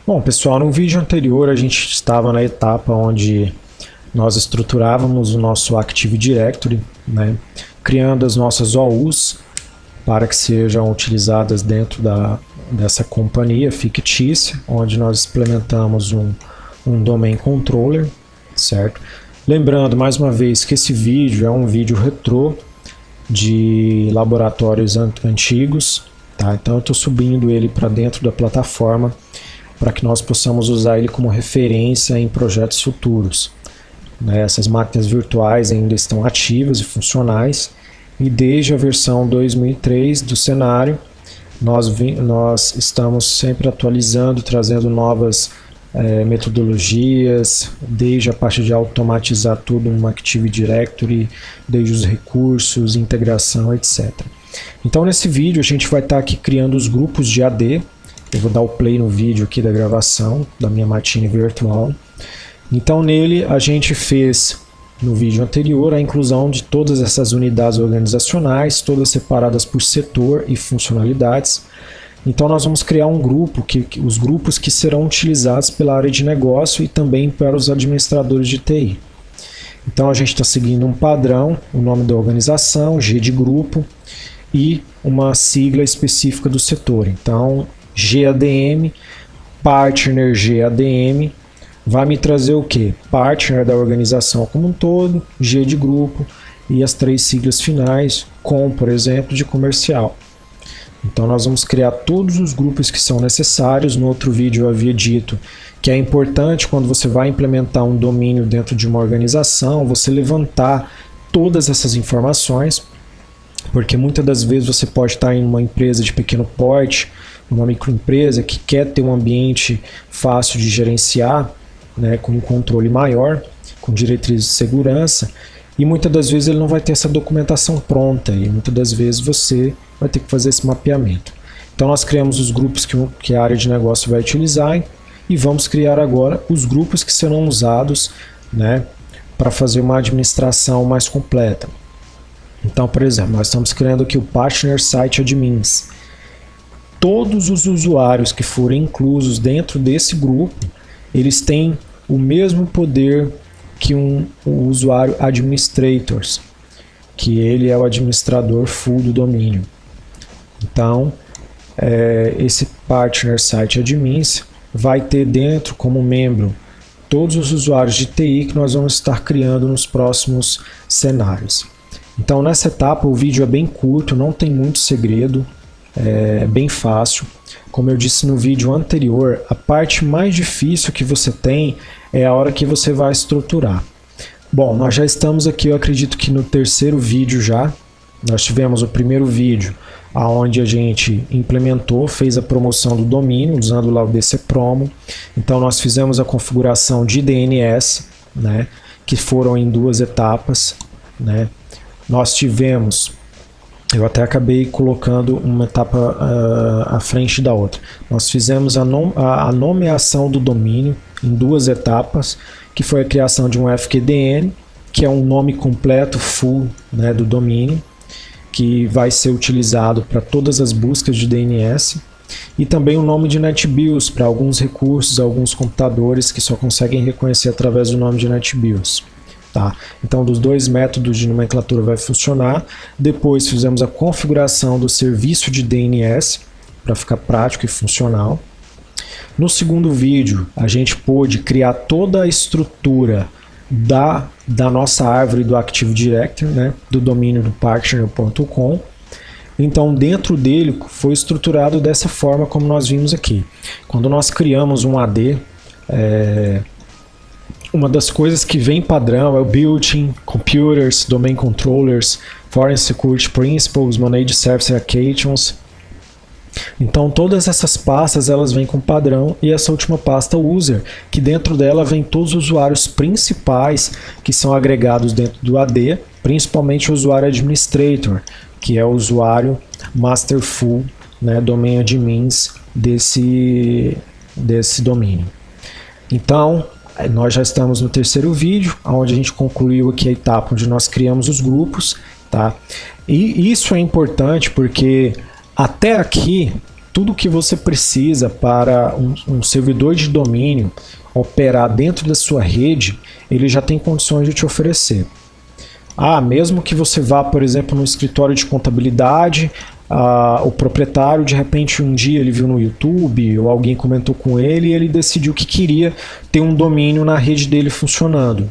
Bom, pessoal, no vídeo anterior a gente estava na etapa onde nós estruturávamos o nosso Active Directory, né, criando as nossas OUs para que sejam utilizadas dentro dessa companhia fictícia, onde nós implementamos um Domain Controller, certo? Lembrando, mais uma vez, que esse vídeo é um vídeo retrô de laboratórios antigos, tá? Então eu estou subindo ele para dentro da plataforma para que nós possamos usar ele como referência em projetos futuros, né? Essas máquinas virtuais ainda estão ativas e funcionais, e desde a versão 2003 do cenário, nós estamos sempre atualizando, trazendo novas metodologias, desde a parte de automatizar tudo no Active Directory, desde os recursos, integração, etc. Então nesse vídeo a gente vai estar aqui criando os grupos de AD. Eu vou dar o play no vídeo aqui da gravação da minha Machine virtual. Então nele a gente fez, no vídeo anterior, a inclusão de todas essas unidades organizacionais, todas separadas por setor e funcionalidades. Então nós vamos criar um grupo, os grupos que serão utilizados pela área de negócio e também para os administradores de TI. Então a gente está seguindo um padrão, o nome da organização, G de grupo e uma sigla específica do setor. Então GADM, Partner GADM, vai me trazer o que? Partner da organização como um todo, G de grupo e as 3 siglas finais, com, por exemplo, de comercial. Então nós vamos criar todos os grupos que são necessários. No outro vídeo eu havia dito que é importante, quando você vai implementar um domínio dentro de uma organização, você levantar todas essas informações, porque muitas das vezes você pode estar em uma empresa de pequeno porte, uma microempresa que quer ter um ambiente fácil de gerenciar, né, com um controle maior, com diretrizes de segurança, e muitas das vezes ele não vai ter essa documentação pronta, e muitas das vezes você vai ter que fazer esse mapeamento. Então nós criamos os grupos que a área de negócio vai utilizar, e vamos criar agora os grupos que serão usados, né, para fazer uma administração mais completa. Então, por exemplo, nós estamos criando aqui o Partner Site Admins. Todos os usuários que forem inclusos dentro desse grupo, eles têm o mesmo poder que um usuário Administrators, que ele é o administrador full do domínio. Então, esse Partner Site Admins vai ter dentro como membro todos os usuários de TI que nós vamos estar criando nos próximos cenários. Então, nessa etapa o vídeo é bem curto, não tem muito segredo, é bem fácil. Como eu disse no vídeo anterior, a parte mais difícil que você tem é a hora que você vai estruturar. Bom, nós já estamos aqui, eu acredito que no terceiro vídeo já. Nós tivemos o primeiro vídeo onde a gente implementou, fez a promoção do domínio, usando lá o DC Promo. Então nós fizemos a configuração de DNS, né, que foram em 2 etapas, né. Nós tivemos... Eu até acabei colocando uma etapa à frente da outra. Nós fizemos a nomeação do domínio em 2 etapas, que foi a criação de um FQDN, que é um nome completo, full, né, do domínio, que vai ser utilizado para todas as buscas de DNS, e também o nome de NetBIOS para alguns recursos, alguns computadores que só conseguem reconhecer através do nome de NetBIOS. Tá? Então, dos 2 métodos de nomenclatura vai funcionar. Depois fizemos a configuração do serviço de DNS para ficar prático e funcional. No segundo vídeo, a gente pôde criar toda a estrutura da nossa árvore do Active Directory, né, do domínio do partner.com. Então, dentro dele foi estruturado dessa forma como nós vimos aqui. Quando nós criamos um AD, uma das coisas que vem padrão é o Built-in, Computers, Domain Controllers, Foreign Security Principles, Managed Service Applications. Então todas essas pastas elas vêm com padrão, e essa última pasta User, que dentro dela vem todos os usuários principais que são agregados dentro do AD, principalmente o usuário Administrator, que é o usuário Masterful, né, Domain Admins desse domínio. Então, nós já estamos no terceiro vídeo, onde a gente concluiu aqui a etapa onde nós criamos os grupos, tá? E isso é importante porque até aqui tudo que você precisa para um servidor de domínio operar dentro da sua rede, ele já tem condições de te oferecer. Mesmo que você vá, por exemplo, no escritório de contabilidade, o proprietário, de repente, um dia ele viu no YouTube, ou alguém comentou com ele, e ele decidiu que queria ter um domínio na rede dele funcionando.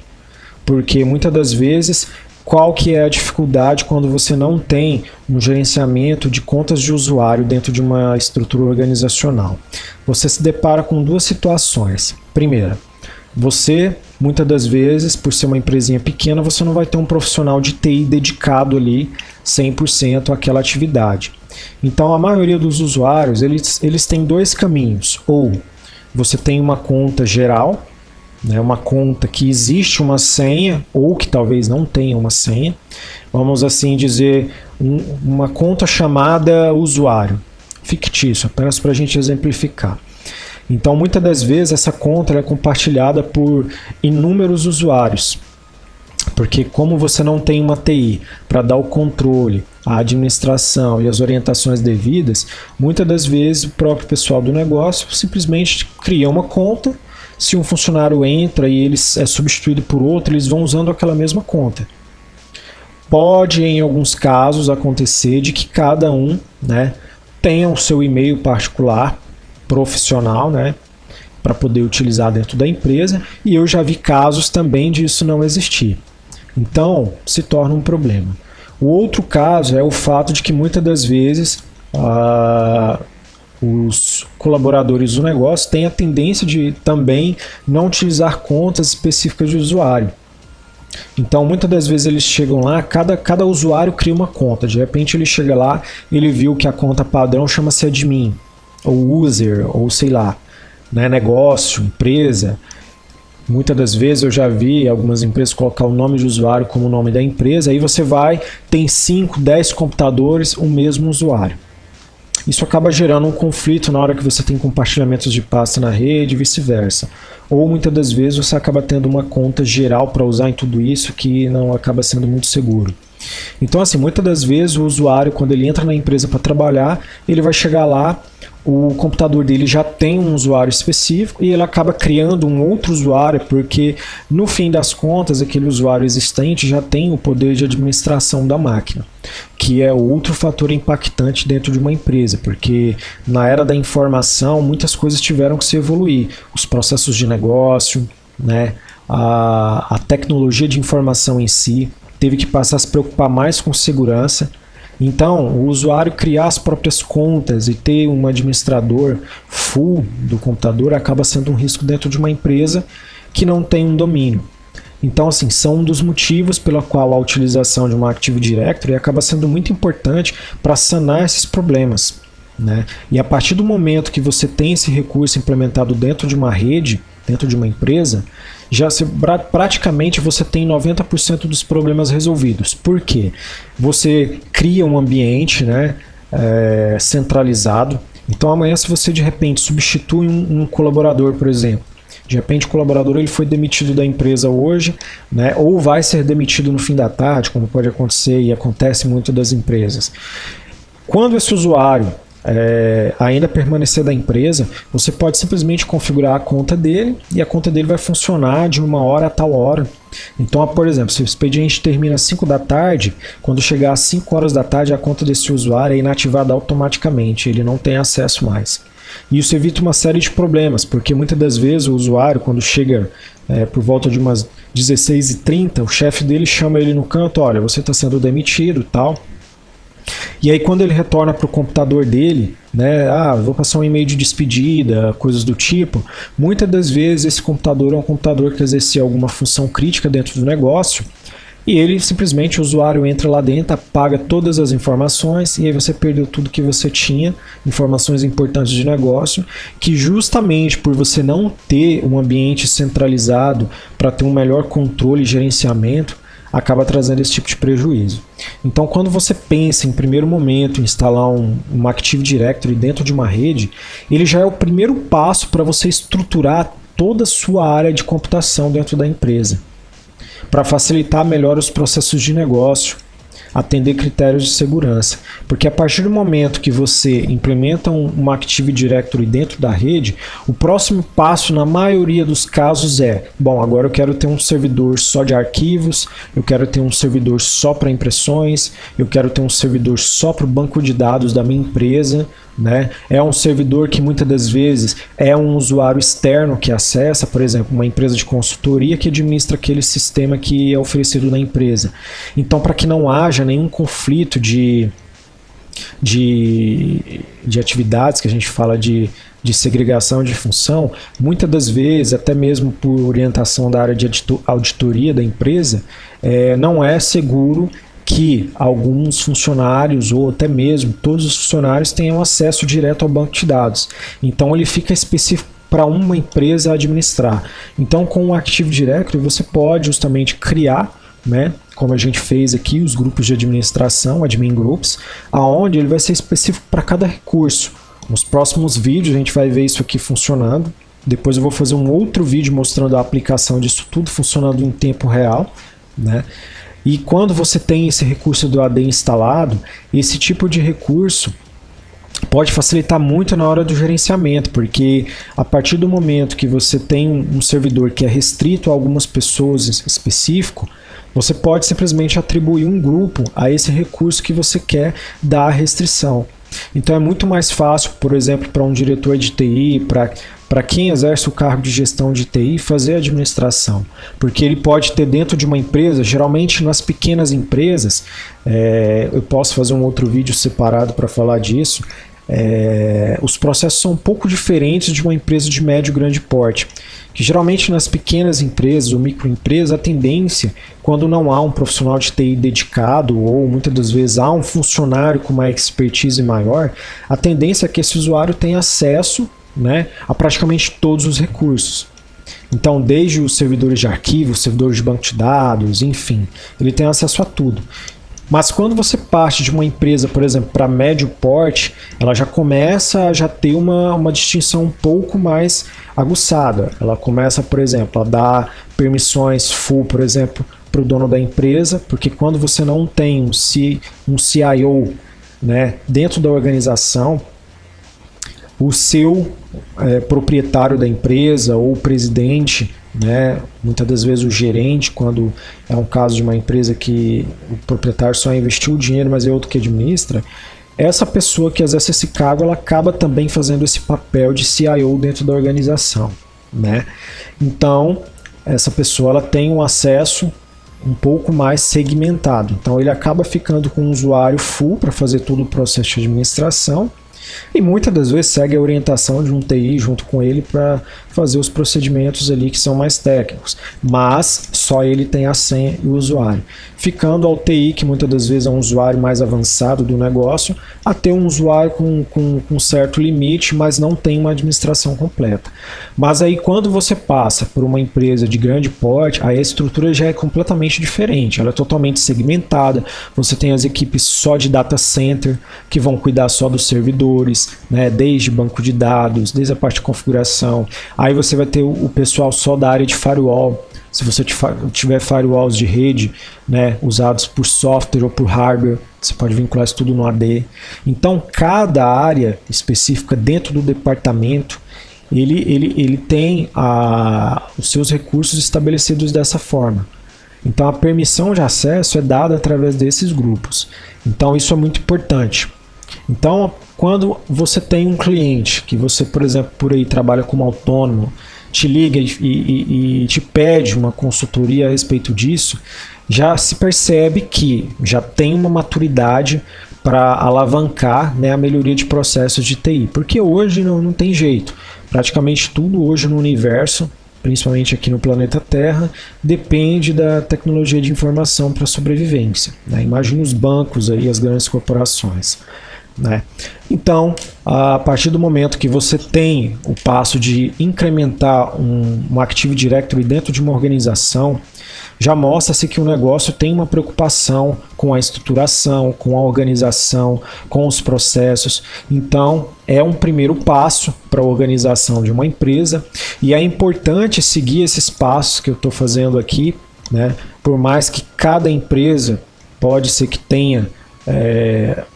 Porque muitas das vezes, qual que é a dificuldade quando você não tem um gerenciamento de contas de usuário dentro de uma estrutura organizacional? Você se depara com duas situações. Primeira, você, muitas das vezes, por ser uma empresinha pequena, você não vai ter um profissional de TI dedicado ali 100% àquela atividade. Então, a maioria dos usuários, eles têm dois caminhos. Ou você tem uma conta geral, né, uma conta que existe uma senha, ou que talvez não tenha uma senha. Vamos assim dizer, uma conta chamada usuário, fictício, apenas para a gente exemplificar. Então, muitas das vezes, essa conta é compartilhada por inúmeros usuários. Porque como você não tem uma TI para dar o controle, a administração e as orientações devidas, muitas das vezes o próprio pessoal do negócio simplesmente cria uma conta. Se um funcionário entra e ele é substituído por outro, eles vão usando aquela mesma conta. Pode, em alguns casos, acontecer de que cada um, né, tenha o seu e-mail particular, profissional, né, para poder utilizar dentro da empresa, e eu já vi casos também disso não existir. Então, se torna um problema. O outro caso é o fato de que muitas das vezes os colaboradores do negócio têm a tendência de também não utilizar contas específicas de usuário. Então, muitas das vezes eles chegam lá, cada usuário cria uma conta. De repente ele chega lá, ele viu que a conta padrão chama-se admin, ou user, ou sei lá, né, negócio, empresa. Muitas das vezes eu já vi algumas empresas colocar o nome de usuário como o nome da empresa, aí você vai, tem 5, 10 computadores, o mesmo usuário. Isso acaba gerando um conflito na hora que você tem compartilhamentos de pasta na rede e vice-versa. Ou muitas das vezes você acaba tendo uma conta geral para usar em tudo isso que não acaba sendo muito seguro. Então, assim, muitas das vezes o usuário, quando ele entra na empresa para trabalhar, ele vai chegar lá, o computador dele já tem um usuário específico e ele acaba criando um outro usuário, porque no fim das contas aquele usuário existente já tem o poder de administração da máquina, que é outro fator impactante dentro de uma empresa, porque na era da informação muitas coisas tiveram que se evoluir, os processos de negócio, né, a tecnologia de informação em si teve que passar a se preocupar mais com segurança. Então, o usuário criar as próprias contas e ter um administrador full do computador acaba sendo um risco dentro de uma empresa que não tem um domínio. Então, assim, são um dos motivos pela qual a utilização de uma Active Directory acaba sendo muito importante para sanar esses problemas, né? E a partir do momento que você tem esse recurso implementado dentro de uma rede, dentro de uma empresa, praticamente você tem 90% dos problemas resolvidos. Por quê? Você cria um ambiente, né, centralizado. Então amanhã, se você de repente substitui um colaborador, por exemplo, de repente o colaborador ele foi demitido da empresa hoje, né, ou vai ser demitido no fim da tarde, como pode acontecer e acontece muito das empresas. Quando esse usuário ainda permanecer da empresa, você pode simplesmente configurar a conta dele e a conta dele vai funcionar de uma hora a tal hora. Então, por exemplo, se o expediente termina às 5 da tarde, quando chegar às 5 horas da tarde, a conta desse usuário é inativada automaticamente, ele não tem acesso mais. E isso evita uma série de problemas, porque muitas das vezes o usuário, quando chega por volta de umas 16h30, o chefe dele chama ele no canto, olha, você está sendo demitido e tal. E aí quando ele retorna para o computador dele, né, vou passar um e-mail de despedida, coisas do tipo, muitas das vezes esse computador é um computador que exercia alguma função crítica dentro do negócio, e ele simplesmente, o usuário entra lá dentro, apaga todas as informações, e aí você perdeu tudo que você tinha, informações importantes de negócio, que justamente por você não ter um ambiente centralizado para ter um melhor controle e gerenciamento, acaba trazendo esse tipo de prejuízo. Então, quando você pensa em primeiro momento em instalar uma Active Directory dentro de uma rede, ele já é o primeiro passo para você estruturar toda a sua área de computação dentro da empresa, para facilitar melhor os processos de negócio, atender critérios de segurança. Porque a partir do momento que você implementa uma Active Directory dentro da rede, o próximo passo na maioria dos casos é, bom, agora eu quero ter um servidor só de arquivos, eu quero ter um servidor só para impressões, eu quero ter um servidor só para o banco de dados da minha empresa, né? É um servidor que muitas das vezes é um usuário externo que acessa, por exemplo, uma empresa de consultoria que administra aquele sistema que é oferecido na empresa. Então, para que não haja nenhum conflito de atividades, que a gente fala de segregação de função, muitas das vezes, até mesmo por orientação da área de auditoria da empresa, não é seguro que alguns funcionários, ou até mesmo todos os funcionários, tenham acesso direto ao banco de dados. Então ele fica específico para uma empresa administrar. Então com o Active Directory você pode justamente criar, né, como a gente fez aqui, os grupos de administração, admin groups, aonde ele vai ser específico para cada recurso. Nos próximos vídeos a gente vai ver isso aqui funcionando. Depois eu vou fazer um outro vídeo mostrando a aplicação disso tudo funcionando em tempo real, né? E quando você tem esse recurso do AD instalado, esse tipo de recurso pode facilitar muito na hora do gerenciamento, porque a partir do momento que você tem um servidor que é restrito a algumas pessoas específico, você pode simplesmente atribuir um grupo a esse recurso que você quer dar a restrição. Então é muito mais fácil, por exemplo, para um diretor de TI, para quem exerce o cargo de gestão de TI, fazer a administração. Porque ele pode ter dentro de uma empresa, geralmente nas pequenas empresas, eu posso fazer um outro vídeo separado para falar disso, os processos são um pouco diferentes de uma empresa de médio e grande porte. Que geralmente nas pequenas empresas ou microempresas, a tendência, quando não há um profissional de TI dedicado ou muitas das vezes há um funcionário com uma expertise maior, a tendência é que esse usuário tenha acesso, né, a praticamente todos os recursos. Então, desde os servidores de arquivo, servidores de banco de dados, enfim, ele tem acesso a tudo. Mas quando você parte de uma empresa, por exemplo, para médio porte, ela já começa a já ter uma distinção um pouco mais aguçada. Ela começa, por exemplo, a dar permissões full, por exemplo, para o dono da empresa, porque quando você não tem um CIO, né, dentro da organização, o seu proprietário da empresa ou o presidente, né, muitas das vezes o gerente, quando é um caso de uma empresa que o proprietário só investiu o dinheiro, mas é outro que administra, essa pessoa que exerce esse cargo, ela acaba também fazendo esse papel de CIO dentro da organização, né? Então, essa pessoa ela tem um acesso um pouco mais segmentado. Então, ele acaba ficando com um usuário full para fazer todo o processo de administração, e muitas das vezes segue a orientação de um TI junto com ele para fazer os procedimentos ali que são mais técnicos, mas só ele tem a senha e o usuário, ficando ao TI, que muitas das vezes é um usuário mais avançado do negócio, a ter um usuário com certo limite, mas não tem uma administração completa. Mas aí quando você passa por uma empresa de grande porte, aí a estrutura já é completamente diferente, ela é totalmente segmentada, você tem as equipes só de data center, que vão cuidar só dos servidores, né, desde banco de dados, desde a parte de configuração. Aí você vai ter o pessoal só da área de firewall. Se você tiver firewalls de rede, né, usados por software ou por hardware, você pode vincular isso tudo no AD. Então, cada área específica dentro do departamento, ele tem os seus recursos estabelecidos dessa forma. Então, a permissão de acesso é dada através desses grupos. Então, isso é muito importante. Então, quando você tem um cliente que você, por exemplo, por aí trabalha como autônomo, te liga e te pede uma consultoria a respeito disso, já se percebe que já tem uma maturidade para alavancar, né, a melhoria de processos de TI. Porque hoje não tem jeito. Praticamente tudo hoje no universo, principalmente aqui no planeta Terra, depende da tecnologia de informação para sobrevivência, né? Imagine os bancos aí, as grandes corporações, né? Então, a partir do momento que você tem o passo de incrementar um Active Directory dentro de uma organização, já mostra-se que o negócio tem uma preocupação com a estruturação, com a organização, com os processos. Então, é um primeiro passo para a organização de uma empresa, e é importante seguir esses passos que eu estou fazendo aqui, né? Por mais que cada empresa pode ser que tenha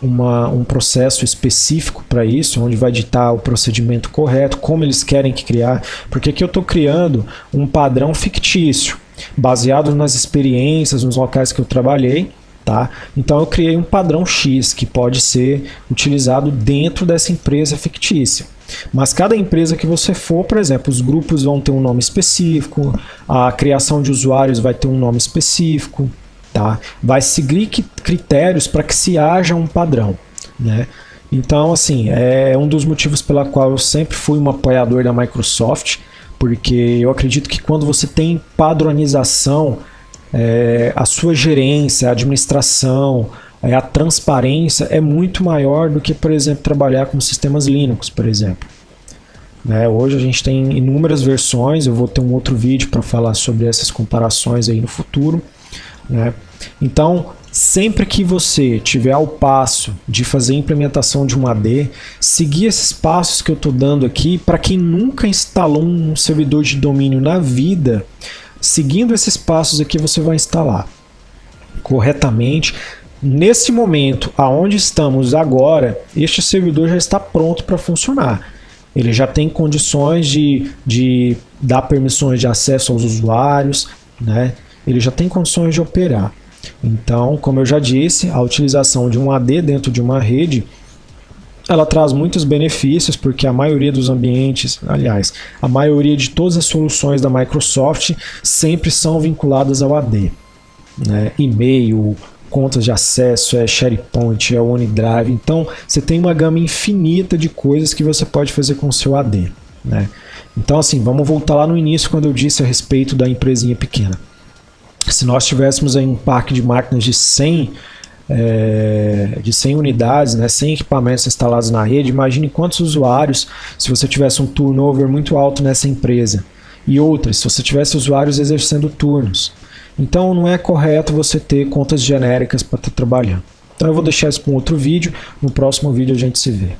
um processo específico para isso, onde vai ditar o procedimento correto, como eles querem que criar, porque aqui eu estou criando um padrão fictício, baseado nas experiências, nos locais que eu trabalhei, tá? Então eu criei um padrão X que pode ser utilizado dentro dessa empresa fictícia. Mas cada empresa que você for, por exemplo, os grupos vão ter um nome específico, a criação de usuários vai ter um nome específico, tá? Vai seguir critérios para que se haja um padrão, né? Então, assim, é um dos motivos pela qual eu sempre fui um apoiador da Microsoft, porque eu acredito que quando você tem padronização, a sua gerência, a administração, a transparência é muito maior do que, por exemplo, trabalhar com sistemas Linux, por exemplo. Hoje a gente tem inúmeras versões, eu vou ter um outro vídeo para falar sobre essas comparações aí no futuro. Então, sempre que você tiver ao passo de fazer a implementação de um AD, seguir esses passos que eu estou dando aqui, para quem nunca instalou um servidor de domínio na vida, seguindo esses passos aqui você vai instalar corretamente. Nesse momento, aonde estamos agora, este servidor já está pronto para funcionar. Ele já tem condições de dar permissões de acesso aos usuários, né? Ele já tem condições de operar. Então, como eu já disse, a utilização de um AD dentro de uma rede, ela traz muitos benefícios, porque a maioria dos ambientes, aliás, a maioria de todas as soluções da Microsoft sempre são vinculadas ao AD, né? E-mail, contas de acesso, SharePoint, OneDrive. Então, você tem uma gama infinita de coisas que você pode fazer com o seu AD, né? Então, assim, vamos voltar lá no início, quando eu disse a respeito da empresinha pequena. Se nós tivéssemos aí um parque de máquinas de 100 unidades, né, 100 equipamentos instalados na rede, imagine quantos usuários, se você tivesse um turnover muito alto nessa empresa. E outras, se você tivesse usuários exercendo turnos. Então não é correto você ter contas genéricas para estar trabalhando. Então eu vou deixar isso para um outro vídeo, no próximo vídeo a gente se vê.